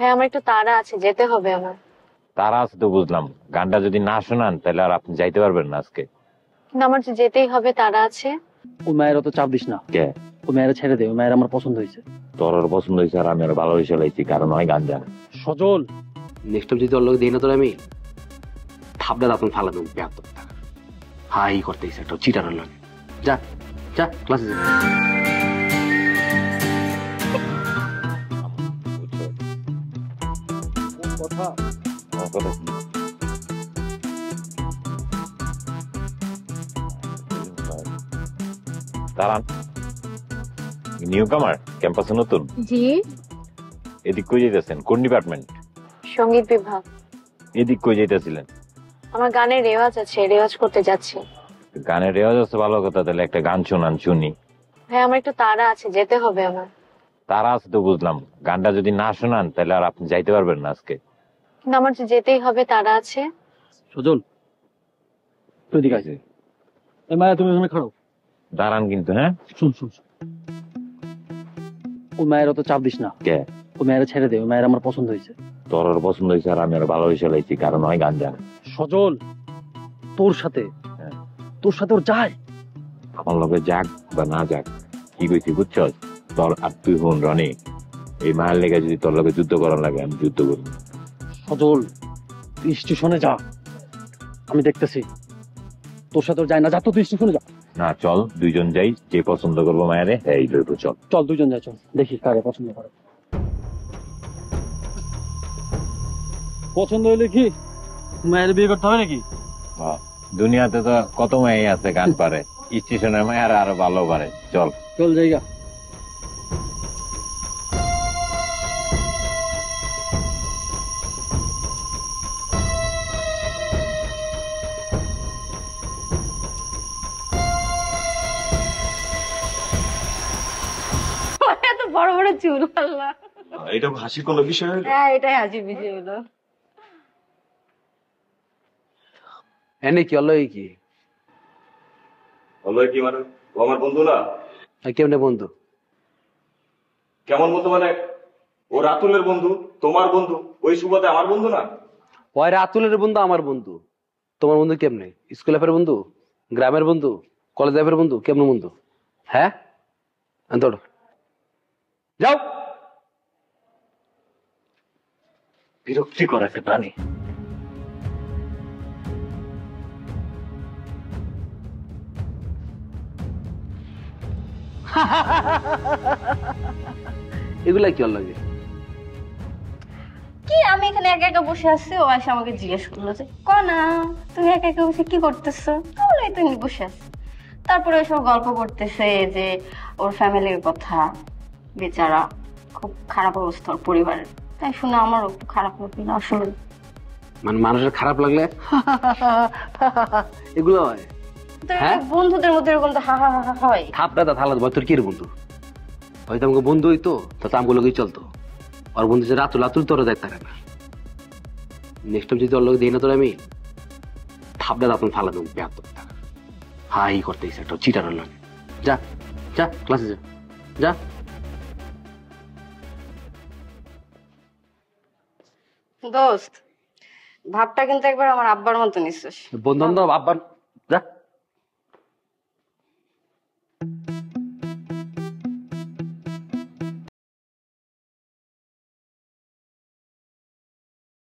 ভাই আমার একটু তাড়া আছে, যেতে হবে আমার। তারা আছে তো বুঝলাম, গানটা যদি না শোনান তাহলে আর আপনি যাইতে পারবেন না আজকে। কিন্তু আমার যে যেতেই হবে, তাড়া আছে। ও মায়ের অত চাপ দিস না। কে? ও মায়ের ছেড়ে দে, ও মায়ের আমার পছন্দ হয়েছে। তোর ওর পছন্দ হয়েছে আর আমি আর ভালোবেসে লাইছি, কারণ হয় গান জানে। সজল, নেক্সট টাইম যদি ওর লোক দিই না তোর আমি থাপড়া দাঁতন ফালা দেবো ব্যাপ হাই করতে ইচ্ছে একটা চিটার লাগে। যা যা ক্লাসে যা। কথা আমার কথা কি? দাঁড়ান, নিউ কামার, ক্যাম্পাসে নতুন। জি, এদিক কই যাইতেছেন? কোন ডিপার্টমেন্ট? সঙ্গীত বিভাগ। এদিক কই যাইতেছিলেন? আমার গানের রেওয়াজ আছে, রেওয়াজ করতে যাচ্ছি। গানের রেওয়াজ আছে, ভালো কথা, তাহলে একটা গান শোনান শুনি। ভাই আমার একটু তাড়া আছে, যেতে হবে আমার। তারা আছে তো বুঝলাম, গানটা যদি না শোনান তাহলে আর আপনি যাইতে পারবেন না আজকে। কিন্তু আমার যে যেতেই হবে, তাড়া আছে। সজল তুই দিকে আছে। এই মায়া তুমি এখানে খাড়ো। দাঁড়ান কিন্তু, হ্যাঁ? শুন শুন শুন। ও মায়ের অত চাপ দিস না। কে? ও মায়ের ছেড়ে দে, ও মায়ের আমার পছন্দ হয়েছে। তোর ওর পছন্দ হয়েছে আর আমি আর ভালোবেসে লাইছি, কারণ হয় গান জানে। সজল, তোর সাথে হ্যাঁ। তোর সাথে ওর যায়। আমার লগে যাক বা না যাক, কি কইছি বুঝছস? তোর আর তুই হন রনি, এই মায়ের লেগে যদি তোর লগে যুদ্ধ করার লাগে আমি যুদ্ধ করবো। সজল তুই স্টেশনে যা, আমি দেখতেছি। তোর সাথে ওর যায় না, যা তো তুই স্টেশনে যা। না, চল দুইজন যাই, যে পছন্দ করবো মায়েরে এই লইবো, চল। চল দুজন যাই, চল দেখি কারে পছন্দ করে। পছন্দ হইলে কি মায়ের বিয়ে করতে হবে নাকি? দুনিয়াতে তো কত মেয়ে আছে গান পারে, স্টেশনের মায়ের আরো ভালো পারে, চল। চল জায়গা। এত বড় বড় চুল, আল্লাহ। এটা হাসির কোনো বিষয় হলো? হ্যাঁ, এটাই হাসির বিষয় হলো। এনে কি হলো কি হলো কি মানে? ও আমার বন্ধু না? কেমনে বন্ধু? কেমন বন্ধু মানে? ও রাতুলের বন্ধু, তোমার বন্ধু, ওই সুবাদে আমার বন্ধু না? ওই রাতুলের বন্ধু আমার বন্ধু। তোমার বন্ধু কেমনে? স্কুল লাইফের বন্ধু, গ্রামের বন্ধু, কলেজ লাইফের বন্ধু, কেমন বন্ধু? হ্যাঁ আন্তর যাও। বিরক্তিকর একটা প্রাণী। এগুলা কি হল লাগে? কি আমি এখানে একা একা বসে আছি, ও এসে আমাকে জিজ্ঞেস করলো যে না তুমি একা একা বসে কি করতেছো? তাহলে তুমি বসে আছি। তারপরে ওইসব গল্প করতেছে যে ওর ফ্যামিলির কথা, বেচারা খুব খারাপ অবস্থা ওর পরিবারের। তাই শুনে আমারও একটু খারাপ লাগলো আসলে। মানে মানুষের খারাপ লাগলে এগুলো হয়? তো হ্যাঁ? বন্ধুদের মধ্যে এরকম তো হা হা হা হা হয়। থাপড়া থালা দেবো। তোর কি রে বন্ধু? হয়তো আমাকে বন্ধু হইতো তো আমগুলো লোকই চলতো। আর বন্ধু যে রাতুল রাতুল তোর দেখতে পারে না। নেক্সট টাইম যদি ওর লোক দিই না তোর আমি থাপড়া দাঁতন ফালা দেবো ব্যাপ হাই করতে ইচ্ছে একটা চিটার লাগে। যা যা ক্লাসে যা যা। দোস্ত, ভাবটা কিন্তু একবার আমার আব্বার মতো নিছিস। বন্ধু বান্ধব আব্বার যা।